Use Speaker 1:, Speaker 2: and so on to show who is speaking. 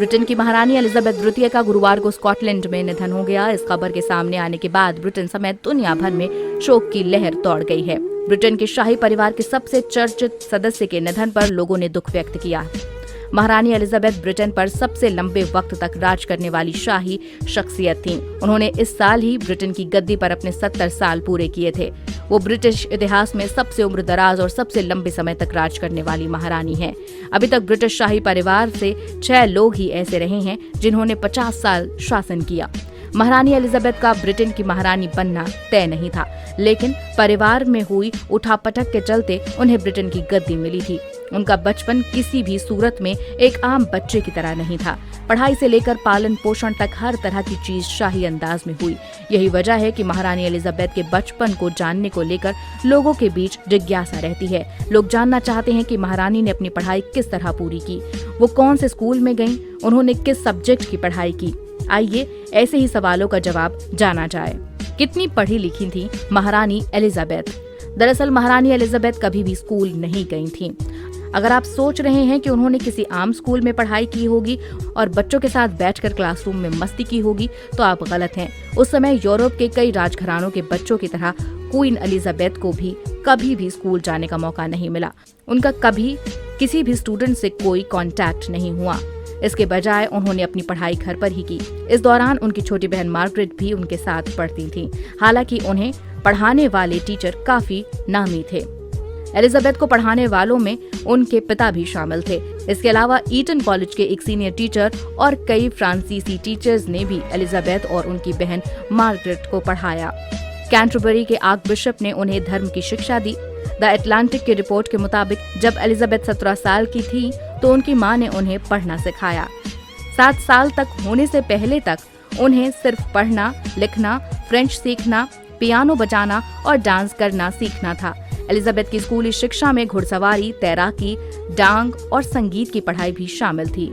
Speaker 1: Britain की महारानी Elizabeth द्वितीय का गुरुवार को स्कॉटलैंड में निधन हो गया। इस खबर के सामने आने के बाद ब्रिटेन समेत दुनिया भर में शोक की लहर दौड़ गई है। ब्रिटेन के शाही परिवार के सबसे चर्चित सदस्य के निधन पर लोगों ने दुख व्यक्त किया। महारानी एलिजाबेथ ब्रिटेन पर सबसे लंबे वक्त तक राज करने वाली शाही शख्सियत थीं। उन्होंने इस साल ही ब्रिटेन की गद्दी पर अपने 70 साल पूरे किए थे। वो ब्रिटिश इतिहास में सबसे उम्रदराज और सबसे लंबे समय तक राज करने वाली महारानी हैं। अभी तक ब्रिटिश शाही परिवार से 6 लोग ही ऐसे रहे हैं जिन्होंने 50 साल शासन किया। महारानी एलिजाबेथ का ब्रिटेन की महारानी बनना तय नहीं था, लेकिन परिवार में हुई उठापटक के चलते उन्हें ब्रिटेन की गद्दी मिली थी। उनका बचपन किसी भी सूरत में एक आम बच्चे की तरह नहीं था। पढ़ाई से लेकर पालन पोषण तक हर तरह की चीज शाही अंदाज में हुई। यही वजह है कि महारानी एलिजाबेथ के बचपन को जानने को लेकर लोगों के बीच जिज्ञासा रहती है। लोग जानना चाहते हैं कि महारानी ने अपनी पढ़ाई किस तरह पूरी की, वो कौन से स्कूल में गईं, उन्होंने किस सब्जेक्ट की पढ़ाई की। आइए ऐसे ही सवालों का जवाब जाना जाए। कितनी पढ़ी लिखी थी महारानी एलिजाबेथ? दरअसल महारानी एलिजाबेथ कभी भी स्कूल नहीं गई थीं। अगर आप सोच रहे हैं कि उन्होंने किसी आम स्कूल में पढ़ाई की होगी और बच्चों के साथ बैठकर क्लासरूम में मस्ती की होगी, तो आप गलत हैं। उस समय यूरोप के कई राजघरानों के बच्चों की तरह क्वीन एलिजाबेथ को भी कभी भी स्कूल जाने का मौका नहीं मिला। उनका कभी किसी भी स्टूडेंट से कोई कांटेक्ट नहीं हुआ। इसके बजाय उन्होंने अपनी पढ़ाई घर पर ही की। इस दौरान उनकी छोटी बहन मार्गरेट भी उनके साथ पढ़ती थी। हालांकि उन्हें पढ़ाने वाले टीचर काफी नामी थे। एलिजाबेथ को पढ़ाने वालों में उनके पिता भी शामिल थे। इसके अलावा ईटन कॉलेज के एक सीनियर टीचर और कई फ्रांसीसी टीचर्स ने भी एलिजाबेथ और उनकी बहन मार्गरेट को पढ़ाया। कैंटरबरी के आर्क बिशप ने उन्हें धर्म की शिक्षा दी। द एटलांटिक की रिपोर्ट के मुताबिक जब एलिजाबेथ 17 साल की थी तो उनकी मां ने उन्हें पढ़ना सिखाया। 7 साल तक होने से पहले तक उन्हें सिर्फ पढ़ना, लिखना, फ्रेंच सीखना, पियानो बजाना और डांस करना सीखना था। एलिजाबेथ की स्कूली शिक्षा में घुड़सवारी, तैराकी, डांग और संगीत की पढ़ाई भी शामिल थी।